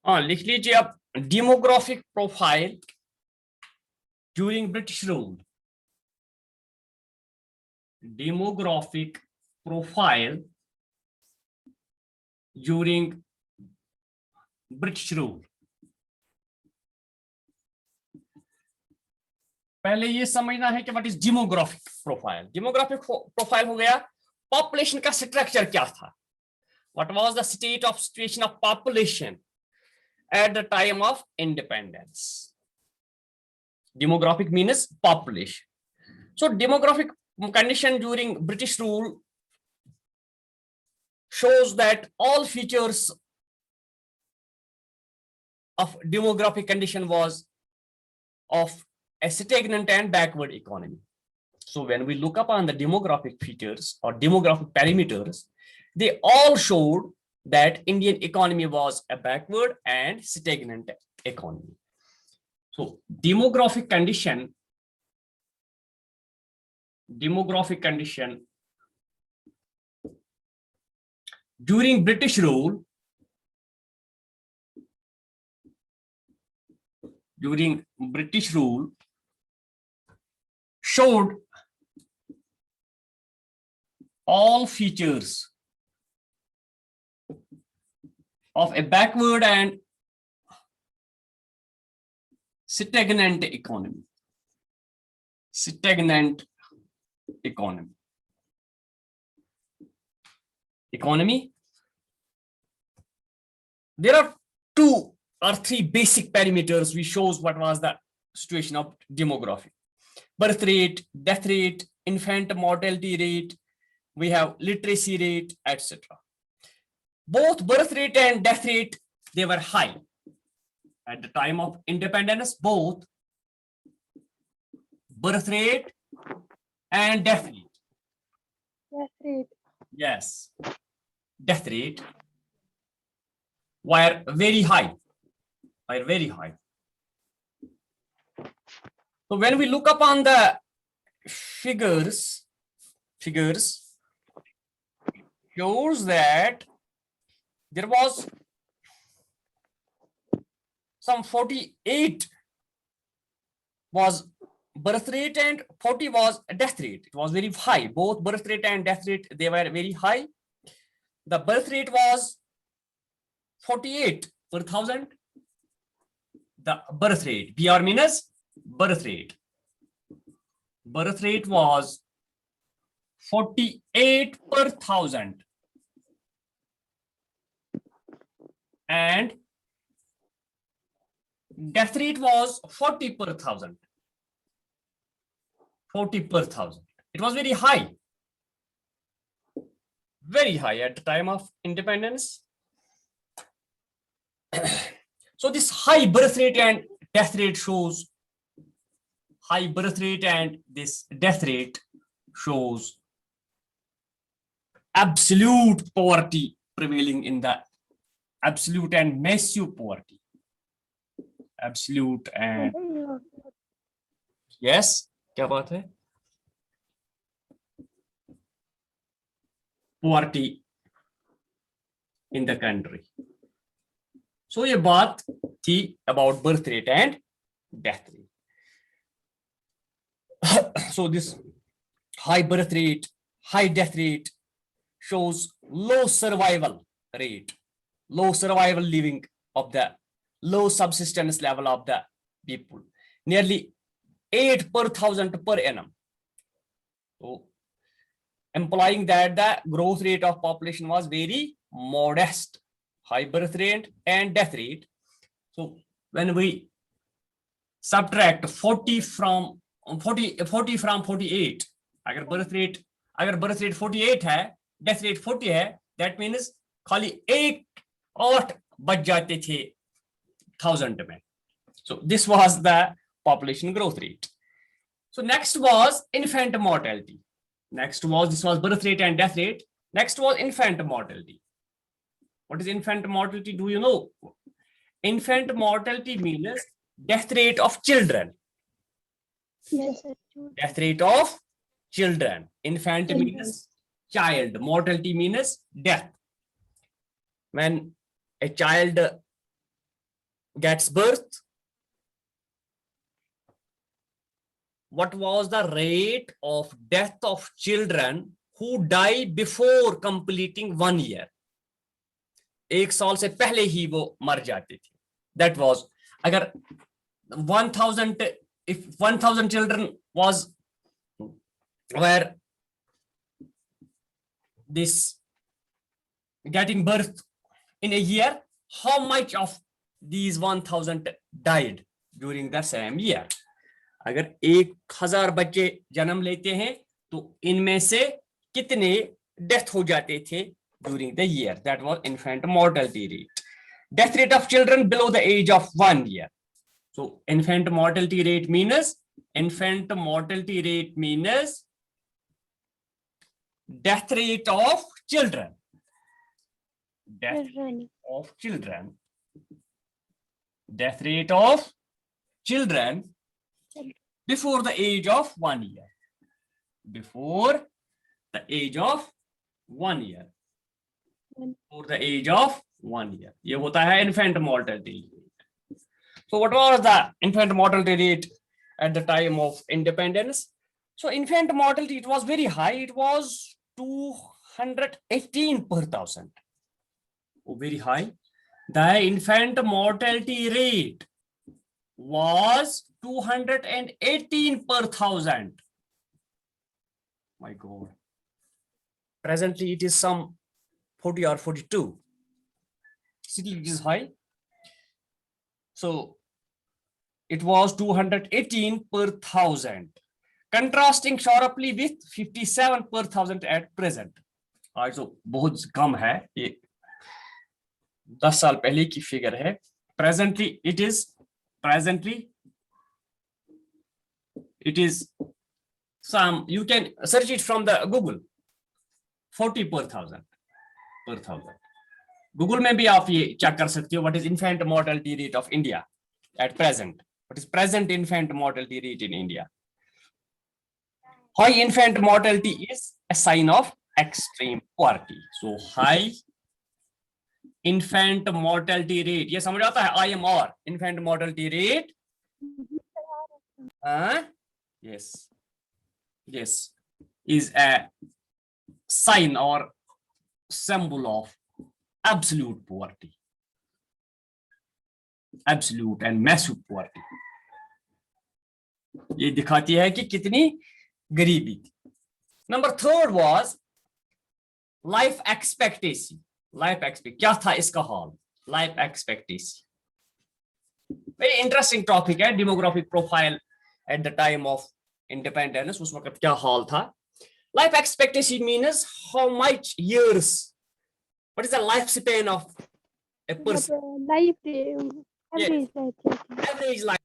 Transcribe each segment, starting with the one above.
हाँ, लिख लीजिए आप, demographic profile during British rule. Demographic profile during British rule. पहले ये समझना है कि what is demographic profile. Demographic profile हो गया पॉपुलेशन का स्ट्रक्चर क्या था, what was the state of situation of population at the time of independence. Demographic means population. So demographic condition during British rule shows that all features of demographic condition was of a stagnant and backward economy. So when we look upon the demographic features or demographic parameters, they all showed that Indian economy was a backward and stagnant economy. So demographic condition during British rule showed all features of a backward and stagnant economy. There are 2 or 3 basic parameters which shows what was the situation of demography. Birth rate, death rate, infant mortality rate, we have literacy rate, etc. Both birth rate and death rate, they were high. At the time of independence, both birth rate and death rate. Yes, death rate were very high. So when we look upon the figures shows that there was some 48 was birth rate and 40 was death rate. It was very high. Both birth rate and death rate, they were very high. The birth rate was 48 per thousand. The birth rate, BR means birth rate. Birth rate was 48 per thousand. And death rate was 40 per thousand. 40 per thousand. It was very high at the time of independence. So this high birth rate and death rate shows absolute poverty prevailing in the absolute and massive poverty. Absolute and yes, क्या बात है? Poverty in the country. So ये बात थी about birth rate and death rate. So this high birth rate, high death rate shows low survival rate, low survival living of the low subsistence level of the people, nearly 8 per thousand per annum. So implying that the growth rate of population was very modest, high birth rate and death rate. So when we subtract 40 from 48, अगर birth rate 48 है, death rate 40 है, that means खाली 8 बच जाते थे 1000 में. So this was the population growth rate. So next was infant mortality. This was birth rate and death rate. Next was infant mortality. What is infant mortality? Do you know? Infant mortality means death rate of children. Yes, sir. Death rate of children. Infant means child. Mortality means death. When a child gets birth, what was the rate of death of children who die before completing 1 year? 1 साल से पहले ही वो मर जाते थे. That was, अगर 1000, if 1000 children were this getting birth in a year, how much of these 1000 died during the same year? अगर 1000 बच्चे जन्म लेते हैं तो इनमें से कितने डेथ हो जाते थे during the year? That was infant mortality rate. Death rate of children below the age of 1 year. So infant mortality rate means death rate of children. Death rate of children. Death rate of children before the age of 1 year. Before the age of 1 year. Before the age of 1 year. ये होता है infant mortality rate. So what was the infant mortality rate at the time of independence? So infant mortality, it was very high. It was 218 per thousand. Oh, very high. The infant mortality rate was 218 per thousand. My God. Presently, it is some 40 or 42. Still, it is high. So it was 218 per thousand, contrasting sharply with 57 per thousand at present. Also, बहुत कम है ये. 10 साल पहले की figure है. Presently, it is some, you can search it from the Google, 40 per thousand. Google में भी आप ये चेक कर सकते हो. What is infant mortality rate of India at present? What is present infant mortality rate in India? High infant mortality is a sign of extreme poverty. So high infant mortality rate, ये समझ आता है? IMR, infant mortality rate. Yes, is a sign or symbol of absolute poverty. Absolute and massive poverty. ये दिखाती है कि कितनी गरीबी थी. Number 3 was life expectancy. क्या था इसका हाल? Life expectancy. Very interesting topic है. Demographic profile at the time of independence. उस वक्त क्या हाल था? Life expectancy means how much years. What is the lifespan of a person? Life. Yes. Average life.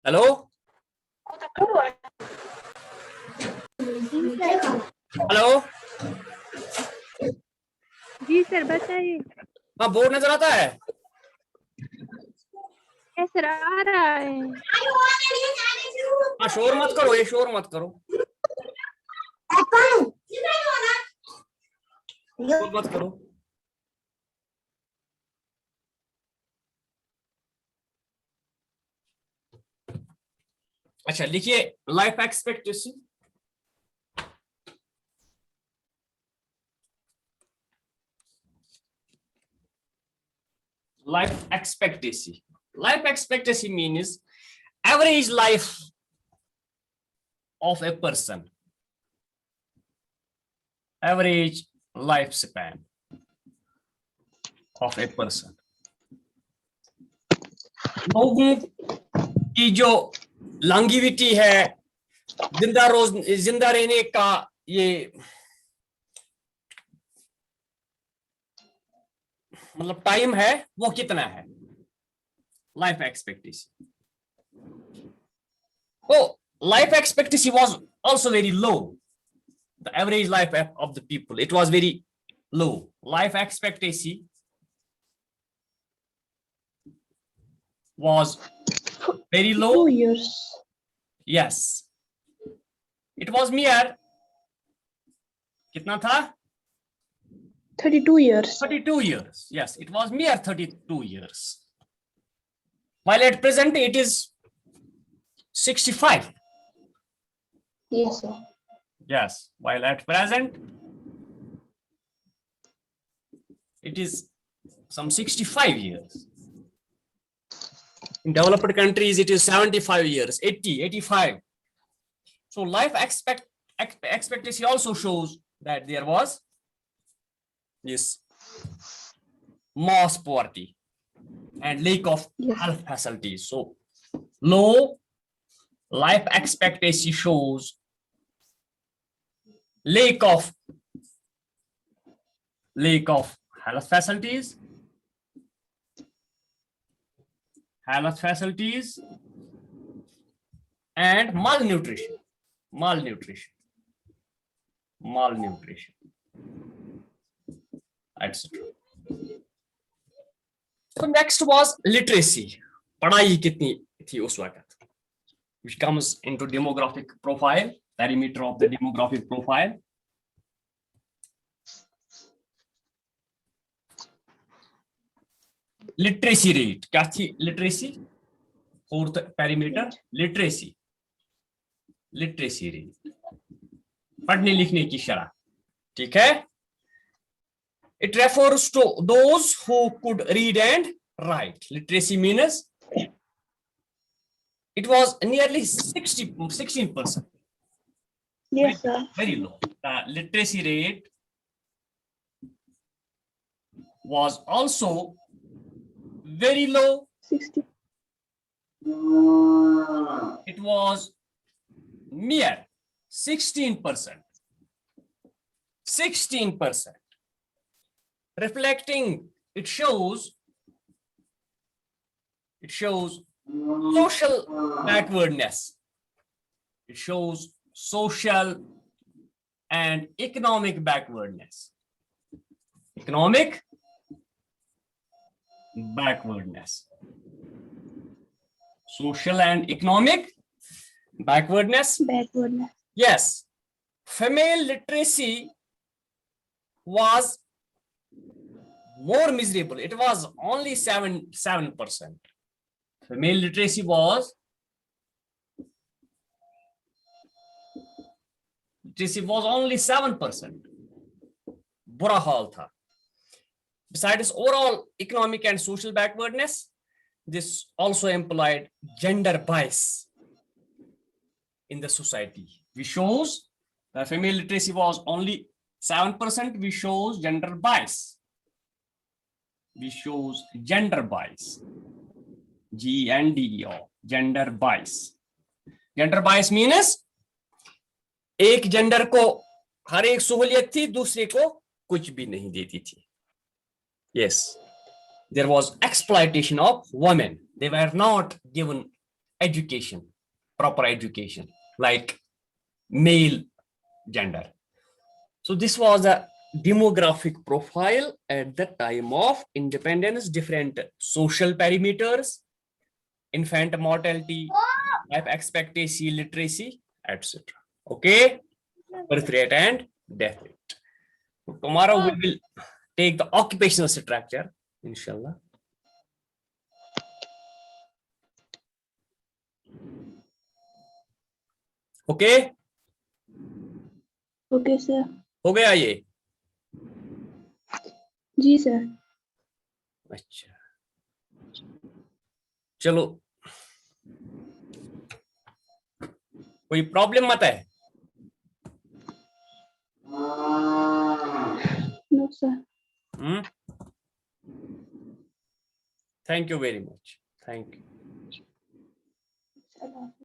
Hello? Hello. जी sir बताइए. हाँ, board नजर आता है? सर आ रहा है. हाँ, शोर मत करो, ये शोर मत करो. शोर मत करो. अच्छा, लिखिए life expectancy. Life expectancy. Life expectancy means average life of a person, average lifespan of a person. लोगों की जो लॉन्गिविटी है, जिंदा रहने का ये मतलब टाइम है, वो कितना है? Life expectancy. So life expectancy was also very low. The average life of the people, it was very low. Life expectancy was very low. 2 years. Yes. It was mere kitna tha? 32 years. 32 years. Yes, it was mere 32 years. While at present it is 65. Yes, sir. Yes, while at present it is some 65 years. In developed countries, it is 75 years, 80, 85. So life expectancy also shows that there was this mass poverty and lack of Yes. health facilities. So low life expectancy shows lack of health facilities, and malnutrition, etc. So next was literacy. पढ़ाई कितनी थी उस वक्त, which comes into demographic profile, perimeter of the demographic profile. Literacy rate, क्या थी literacy? Fourth perimeter, literacy rate, पढ़ने लिखने की शरह, ठीक है? It refers to those who could read and write. Literacy means it was nearly 16%. Yes, sir. Very low. The literacy rate was also very low. 60. It was mere 16%. 16%. Reflecting, it shows social backwardness. It shows social and economic backwardness. Economic backwardness. Social and economic backwardness. Backwardness. Yes. Female literacy was more miserable. It was only 7%. Female literacy was only 7%. बुरा हाल था. Besides overall economic and social backwardness, this also implied gender bias in the society. We shows that female literacy was only 7%. We shows gender bias. Gender bias. GNDEO, gender bias. Gender bias means एक gender को हर एक सहूलियत थी, दूसरे को कुछ भी नहीं देती थी. Yes, there was exploitation of women. They were not given education, proper education, like male gender. So this was a demographic profile at the time of independence, different social parameters, infant mortality, life expectancy, literacy, etc. Okay, birth rate and death rate. So tomorrow we will take the occupational structure, inshallah. Okay, Okay, sir. हो गया ये? जी sir. अच्छा, चलो कोई problem मत है? No, sir. Thank you very much, thank you. Salam.